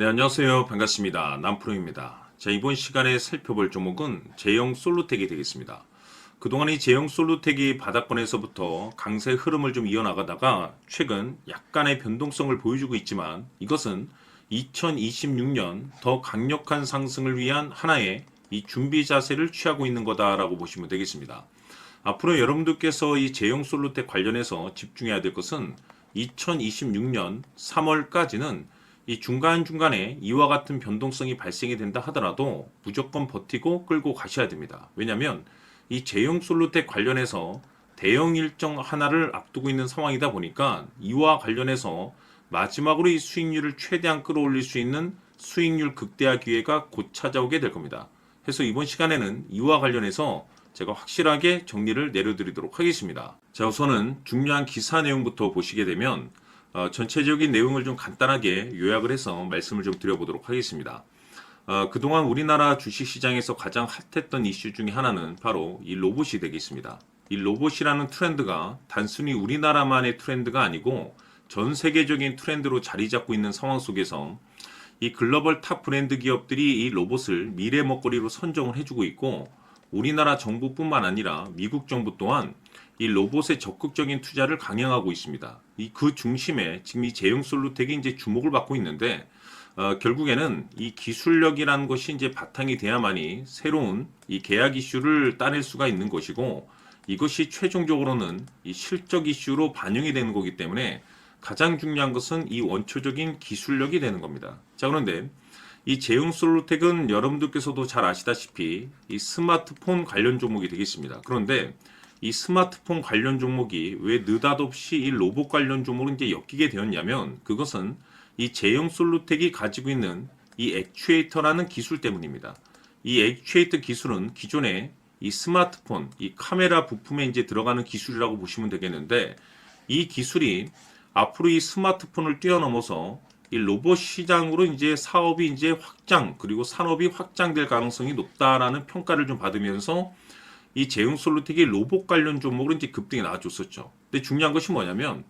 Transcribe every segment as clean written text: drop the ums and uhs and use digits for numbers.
네, 안녕하세요. 반갑습니다. 남프로입니다. 자, 이번 시간에 살펴볼 종목은 제형 솔루텍이 되겠습니다. 그동안 이 제형 솔루텍이 바닥권에서부터 강세 흐름을 좀 이어나가다가 최근 약간의 변동성을 보여주고 있지만 이것은 2026년 더 강력한 상승을 위한 하나의 이 준비 자세를 취하고 있는 거다라고 보시면 되겠습니다. 앞으로 여러분들께서 이 제형 솔루텍 관련해서 집중해야 될 것은 2026년 3월까지는 이 중간중간에 이와 같은 변동성이 발생이 된다 하더라도 무조건 버티고 끌고 가셔야 됩니다. 왜냐하면 이 제형 솔루텍 관련해서 대형 일정 하나를 앞두고 있는 상황이다 보니까 이와 관련해서 마지막으로 이 수익률을 최대한 끌어올릴 수 있는 수익률 극대화 기회가 곧 찾아오게 될 겁니다. 그래서 이번 시간에는 이와 관련해서 제가 확실하게 정리를 내려드리도록 하겠습니다. 자, 우선은 중요한 기사 내용부터 보시게 되면 전체적인 내용을 좀 간단하게 요약을 해서 말씀을 좀 드려보도록 하겠습니다. 그동안 우리나라 주식시장에서 가장 핫했던 이슈 중에 하나는 바로 이 로봇이 되겠습니다. 이 로봇이라는 트렌드가 단순히 우리나라만의 트렌드가 아니고 전 세계적인 트렌드로 자리 잡고 있는 상황 속에서 이 글로벌 탑 브랜드 기업들이 이 로봇을 미래 먹거리로 선정을 해주고 있고 우리나라 정부뿐만 아니라 미국 정부 또한 이 로봇의 적극적인 투자를 강행하고 있습니다. 그 중심에 지금 이 제형 솔루텍이 이제 주목을 받고 있는데 결국에는 이 기술력이라는 것이 이제 바탕이 돼야만이 새로운 이 계약 이슈를 따낼 수가 있는 것이고 이것이 최종적으로는 이 실적 이슈로 반영이 되는 거기 때문에 가장 중요한 것은 이 원초적인 기술력이 되는 겁니다. 자, 그런데 이 제형 솔루텍은 여러분들께서도 잘 아시다시피 이 스마트폰 관련 종목이 되겠습니다. 그런데 이 스마트폰 관련 종목이 왜 느닷없이 이 로봇 관련 종목을 이제 엮이게 되었냐면 그것은 이 제형 솔루텍이 가지고 있는 이 액추에이터라는 기술 때문입니다. 이 액추에이터 기술은 기존에 이 스마트폰, 이 카메라 부품에 이제 들어가는 기술이라고 보시면 되겠는데 이 기술이 앞으로 이 스마트폰을 뛰어넘어서 이 로봇 시장으로 이제 사업이 이제 확장 그리고 산업이 확장될 가능성이 높다라는 평가를 좀 받으면서 이 제형 솔루텍이 로봇 관련 종목으로 이제 급등이 나와줬었죠. 근데 중요한 것이 뭐냐면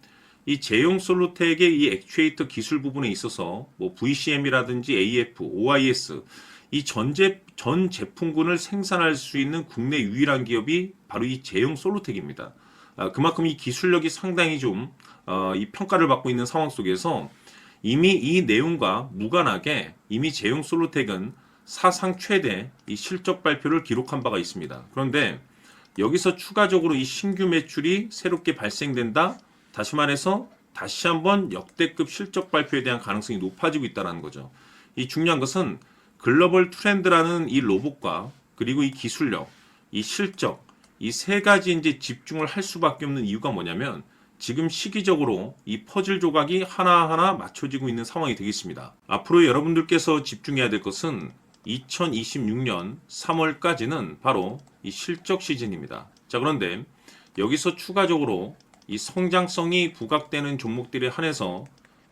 이 제형 솔루텍의 이 액추에이터 기술 부분에 있어서 뭐 VCM이라든지 AF, OIS 이 전 제품군을 생산할 수 있는 국내 유일한 기업이 바로 이 제형 솔루텍입니다. 그만큼 이 기술력이 상당히 좀 이 평가를 받고 있는 상황 속에서 이미 이 내용과 무관하게 이미 제형 솔루텍은 사상 최대 이 실적 발표를 기록한 바가 있습니다. 그런데 여기서 추가적으로 이 신규 매출이 새롭게 발생된다. 다시 말해서 다시 한번 역대급 실적 발표에 대한 가능성이 높아지고 있다는 거죠. 이 중요한 것은 글로벌 트렌드라는 이 로봇과 그리고 이 기술력, 이 실적 이 세 가지 이제 집중을 할 수밖에 없는 이유가 뭐냐면 지금 시기적으로 이 퍼즐 조각이 하나하나 맞춰지고 있는 상황이 되겠습니다. 앞으로 여러분들께서 집중해야 될 것은 2026년 3월까지는 바로 이 실적 시즌입니다. 자, 그런데 여기서 추가적으로 이 성장성이 부각되는 종목들에 한해서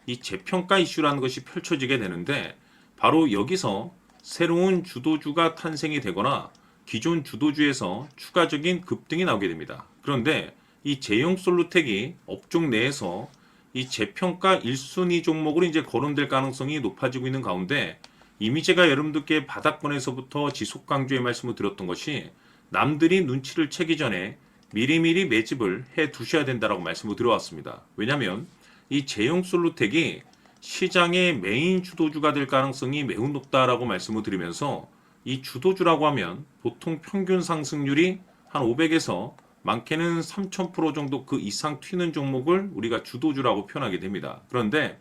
이 재평가 이슈라는 것이 펼쳐지게 되는데 바로 여기서 새로운 주도주가 탄생이 되거나 기존 주도주에서 추가적인 급등이 나오게 됩니다. 그런데 이 제형 솔루텍이 업종 내에서 이 재평가 1순위 종목으로 이제 거론될 가능성이 높아지고 있는 가운데 이미 제가 여러분들께 바닥권에서부터 지속 강조의 말씀을 드렸던 것이 남들이 눈치를 채기 전에 미리미리 매집을 해 두셔야 된다라고 말씀을 드려왔습니다. 왜냐하면 이 제형 솔루텍이 시장의 메인 주도주가 될 가능성이 매우 높다라고 말씀을 드리면서 이 주도주라고 하면 보통 평균 상승률이 한 500에서 많게는 3000% 정도 그 이상 튀는 종목을 우리가 주도주라고 표현하게 됩니다. 그런데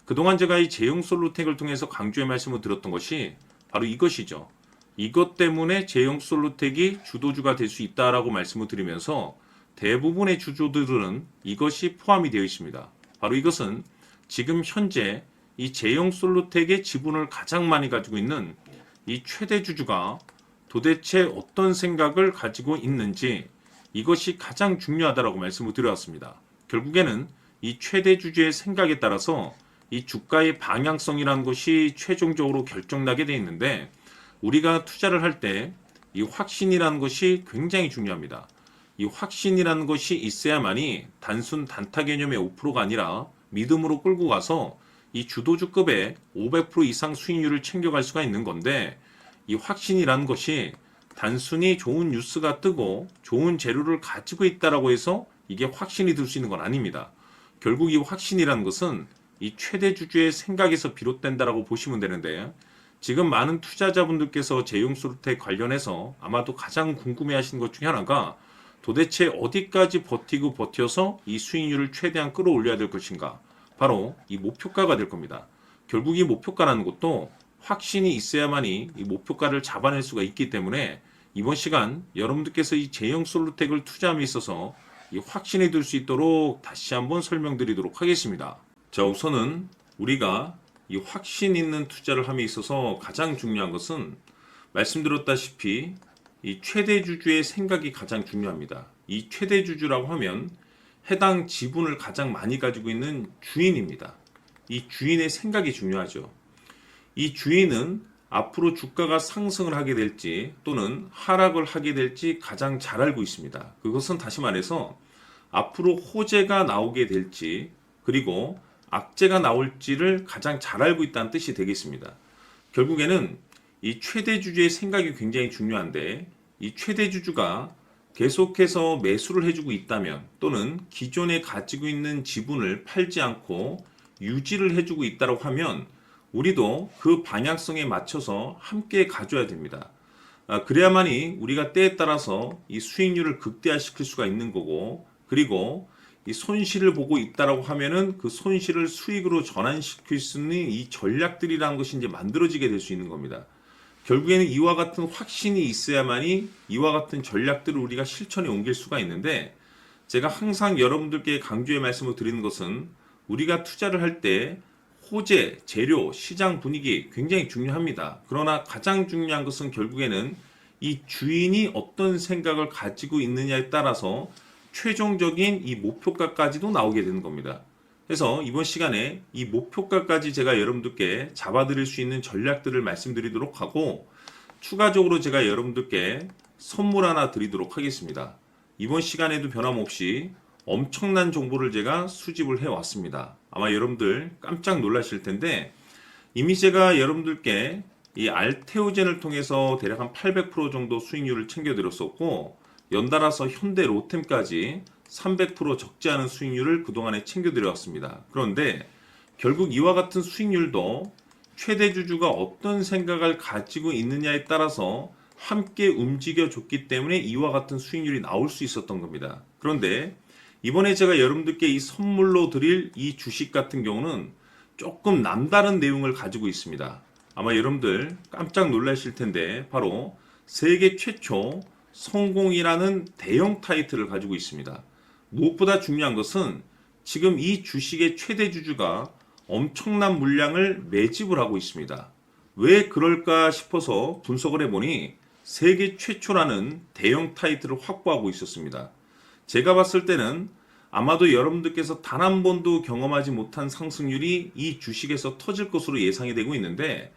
그동안 제가 이 제형 솔루텍을 통해서 강조의 말씀을 드렸던 것이 바로 이것이죠. 이것 때문에 제형 솔루텍이 주도주가 될 수 있다라고 말씀을 드리면서 대부분의 주주들은 이것이 포함이 되어 있습니다. 바로 이것은 지금 현재 이 제형 솔루텍의 지분을 가장 많이 가지고 있는 이 최대 주주가 도대체 어떤 생각을 가지고 있는지 이것이 가장 중요하다라고 말씀을 드려왔습니다. 결국에는 이 최대 주주의 생각에 따라서 이 주가의 방향성이라는 것이 최종적으로 결정나게 되어 있는데 우리가 투자를 할 때 이 확신이라는 것이 굉장히 중요합니다. 이 확신이라는 것이 있어야만이 단순 단타 개념의 5%가 아니라 믿음으로 끌고 가서 이 주도주급의 500% 이상 수익률을 챙겨갈 수가 있는 건데, 이 확신이라는 것이 단순히 좋은 뉴스가 뜨고 좋은 재료를 가지고 있다라고 해서 이게 확신이 들 수 있는 건 아닙니다. 결국 이 확신이라는 것은 이 최대 주주의 생각에서 비롯된다라고 보시면 되는데, 지금 많은 투자자분들께서 제용솔루텍 관련해서 아마도 가장 궁금해하시는 것 중에 하나가 도대체 어디까지 버티고 버텨서 이 수익률을 최대한 끌어올려야 될 것인가? 바로 이 목표가가 될 겁니다. 결국 이 목표가라는 것도 확신이 있어야만이 이 목표가를 잡아낼 수가 있기 때문에 이번 시간 여러분들께서 이 제형솔루텍을 투자함에 있어서 이 확신이 들 수 있도록 다시 한번 설명드리도록 하겠습니다. 자, 우선은 우리가 이 확신 있는 투자를 함에 있어서 가장 중요한 것은 말씀드렸다시피 이 최대 주주의 생각이 가장 중요합니다. 이 최대 주주라고 하면 해당 지분을 가장 많이 가지고 있는 주인입니다. 이 주인의 생각이 중요하죠. 이 주인은 앞으로 주가가 상승을 하게 될지 또는 하락을 하게 될지 가장 잘 알고 있습니다. 그것은 다시 말해서 앞으로 호재가 나오게 될지 그리고 악재가 나올지를 가장 잘 알고 있다는 뜻이 되겠습니다. 결국에는 이 최대 주주의 생각이 굉장히 중요한데, 이 최대 주주가 계속해서 매수를 해주고 있다면 또는 기존에 가지고 있는 지분을 팔지 않고 유지를 해주고 있다고 하면 우리도 그 방향성에 맞춰서 함께 가져야 됩니다. 그래야만이 우리가 때에 따라서 이 수익률을 극대화시킬 수가 있는 거고, 그리고 이 손실을 보고 있다라고 하면은 그 손실을 수익으로 전환시킬 수 있는 이 전략들이라는 것이 이제 만들어지게 될 수 있는 겁니다. 결국에는 이와 같은 확신이 있어야만이 이와 같은 전략들을 우리가 실천에 옮길 수가 있는데, 제가 항상 여러분들께 강조의 말씀을 드리는 것은 우리가 투자를 할 때 호재, 재료, 시장 분위기 굉장히 중요합니다. 그러나 가장 중요한 것은 결국에는 이 주인이 어떤 생각을 가지고 있느냐에 따라서 최종적인 이 목표가까지도 나오게 되는 겁니다. 그래서 이번 시간에 이 목표가까지 제가 여러분들께 잡아드릴 수 있는 전략들을 말씀드리도록 하고, 추가적으로 제가 여러분들께 선물 하나 드리도록 하겠습니다. 이번 시간에도 변함없이 엄청난 정보를 제가 수집을 해왔습니다. 아마 여러분들 깜짝 놀라실 텐데, 이미 제가 여러분들께 이 알테오젠을 통해서 대략 한 800% 정도 수익률을 챙겨드렸었고, 연달아서 현대 로템까지 300% 적지 않은 수익률을 그동안에 챙겨드려왔습니다. 그런데 결국 이와 같은 수익률도 최대 주주가 어떤 생각을 가지고 있느냐에 따라서 함께 움직여줬기 때문에 이와 같은 수익률이 나올 수 있었던 겁니다. 그런데 이번에 제가 여러분들께 이 선물로 드릴 이 주식 같은 경우는 조금 남다른 내용을 가지고 있습니다. 아마 여러분들 깜짝 놀라실 텐데, 바로 세계 최초 성공이라는 대형 타이틀을 가지고 있습니다. 무엇보다 중요한 것은 지금 이 주식의 최대 주주가 엄청난 물량을 매집을 하고 있습니다. 왜 그럴까 싶어서 분석을 해보니 세계 최초라는 대형 타이틀을 확보하고 있었습니다. 제가 봤을 때는 아마도 여러분들께서 단 한 번도 경험하지 못한 상승률이 이 주식에서 터질 것으로 예상이 되고 있는데,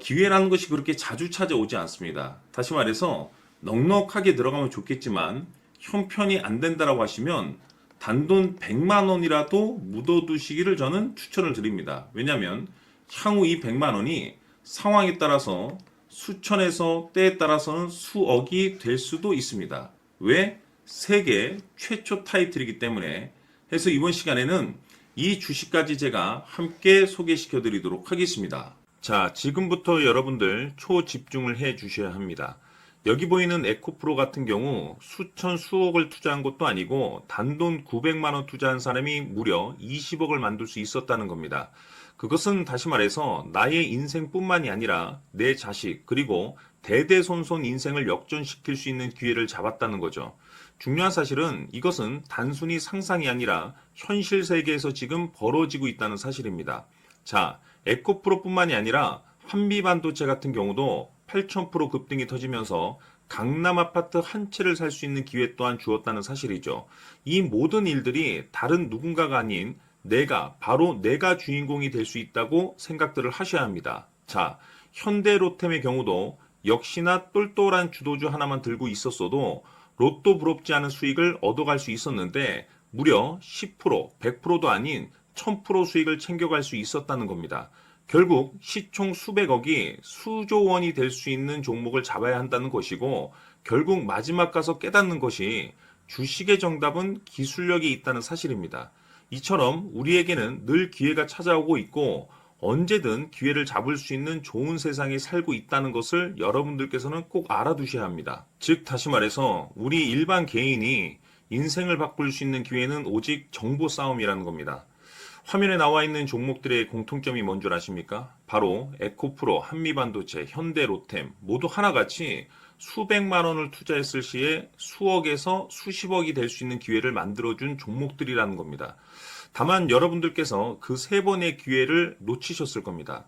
기회라는 것이 그렇게 자주 찾아오지 않습니다. 다시 말해서 넉넉하게 들어가면 좋겠지만 형편이 안 된다라고 하시면 단돈 100만 원이라도 묻어두시기를 저는 추천을 드립니다. 왜냐하면 향후 이 100만 원이 상황에 따라서 수천에서 때에 따라서는 수억이 될 수도 있습니다. 왜? 세계 최초 타이틀이기 때문에. 해서 이번 시간에는 이 주식까지 제가 함께 소개시켜 드리도록 하겠습니다. 자, 지금부터 여러분들 초집중을 해 주셔야 합니다. 여기 보이는 에코프로 같은 경우 수천 수억을 투자한 것도 아니고 단돈 900만 원 투자한 사람이 무려 20억을 만들 수 있었다는 겁니다. 그것은 다시 말해서 나의 인생뿐만이 아니라 내 자식 그리고 대대손손 인생을 역전시킬 수 있는 기회를 잡았다는 거죠. 중요한 사실은 이것은 단순히 상상이 아니라 현실 세계에서 지금 벌어지고 있다는 사실입니다. 자, 에코프로뿐만이 아니라 한미반도체 같은 경우도 8,000% 급등이 터지면서 강남 아파트 한 채를 살 수 있는 기회 또한 주었다는 사실이죠. 이 모든 일들이 다른 누군가가 아닌 바로 내가 주인공이 될 수 있다고 생각들을 하셔야 합니다. 자, 현대로템의 경우도 역시나 똘똘한 주도주 하나만 들고 있었어도 로또 부럽지 않은 수익을 얻어갈 수 있었는데 무려 10%, 100%도 아닌 1000% 수익을 챙겨갈 수 있었다는 겁니다. 결국 시총 수백억이 수조 원이 될 수 있는 종목을 잡아야 한다는 것이고, 결국 마지막 가서 깨닫는 것이 주식의 정답은 기술력이 있다는 사실입니다. 이처럼 우리에게는 늘 기회가 찾아오고 있고 언제든 기회를 잡을 수 있는 좋은 세상에 살고 있다는 것을 여러분들께서는 꼭 알아두셔야 합니다. 즉 다시 말해서 우리 일반 개인이 인생을 바꿀 수 있는 기회는 오직 정보 싸움이라는 겁니다. 화면에 나와 있는 종목들의 공통점이 뭔 줄 아십니까? 바로 에코프로, 한미반도체, 현대로템 모두 하나같이 수백만 원을 투자했을 시에 수억에서 수십억이 될 수 있는 기회를 만들어준 종목들이라는 겁니다. 다만 여러분들께서 그 세 번의 기회를 놓치셨을 겁니다.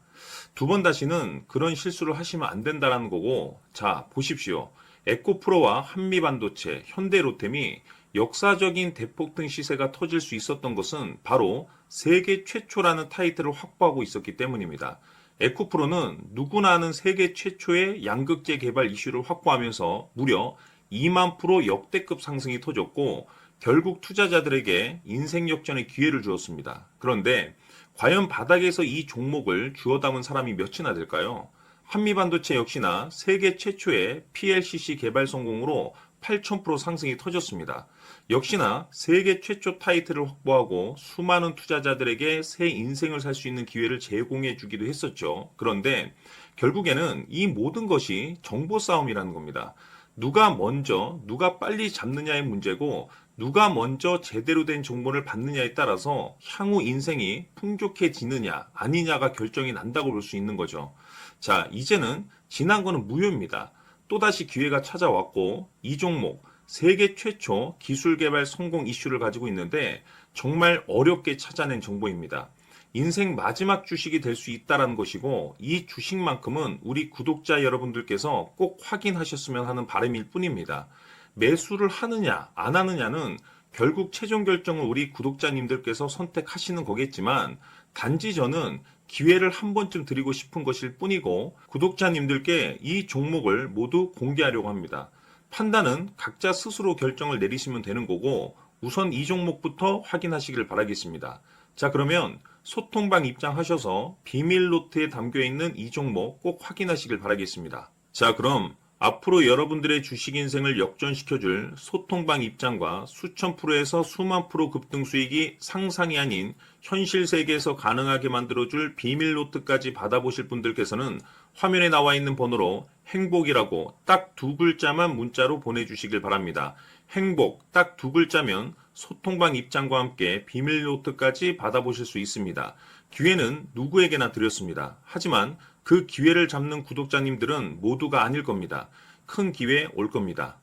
두 번 다시는 그런 실수를 하시면 안 된다는 거고, 자, 보십시오. 에코프로와 한미반도체, 현대로템이 역사적인 대폭등 시세가 터질 수 있었던 것은 바로 세계 최초라는 타이틀을 확보하고 있었기 때문입니다. 에코프로는 누구나 아는 세계 최초의 양극재 개발 이슈를 확보하면서 무려 2만 프로 역대급 상승이 터졌고 결국 투자자들에게 인생 역전의 기회를 주었습니다. 그런데 과연 바닥에서 이 종목을 주워 담은 사람이 몇이나 될까요? 한미반도체 역시나 세계 최초의 PLCC 개발 성공으로 8000% 상승이 터졌습니다. 역시나 세계 최초 타이틀을 확보하고 수많은 투자자들에게 새 인생을 살 수 있는 기회를 제공해 주기도 했었죠. 그런데 결국에는 이 모든 것이 정보 싸움이라는 겁니다. 누가 먼저, 누가 빨리 잡느냐의 문제고 누가 먼저 제대로 된 정보를 받느냐에 따라서 향후 인생이 풍족해지느냐 아니냐가 결정이 난다고 볼 수 있는 거죠. 자, 이제는 지난 거는 무효입니다. 또다시 기회가 찾아왔고 이 종목 세계 최초 기술 개발 성공 이슈를 가지고 있는데 정말 어렵게 찾아낸 정보입니다. 인생 마지막 주식이 될 수 있다는 것이고 이 주식만큼은 우리 구독자 여러분들께서 꼭 확인하셨으면 하는 바람일 뿐입니다. 매수를 하느냐 안 하느냐는 결국 최종 결정을 우리 구독자님들께서 선택하시는 거겠지만 단지 저는 기회를 한 번쯤 드리고 싶은 것일 뿐이고 구독자님들께 이 종목을 모두 공개하려고 합니다. 판단은 각자 스스로 결정을 내리시면 되는 거고 우선 이 종목부터 확인하시길 바라겠습니다. 자, 그러면 소통방 입장하셔서 비밀 노트에 담겨 있는 이 종목 꼭 확인하시길 바라겠습니다. 자, 그럼 앞으로 여러분들의 주식 인생을 역전시켜줄 소통방 입장과 수천 프로에서 수만 프로 급등 수익이 상상이 아닌 현실 세계에서 가능하게 만들어줄 비밀 노트까지 받아보실 분들께서는 화면에 나와 있는 번호로 행복이라고 딱 두 글자만 문자로 보내주시길 바랍니다. 행복 딱 두 글자면 소통방 입장과 함께 비밀 노트까지 받아보실 수 있습니다. 기회는 누구에게나 드렸습니다. 하지만 그 기회를 잡는 구독자님들은 모두가 아닐 겁니다. 큰 기회 올 겁니다.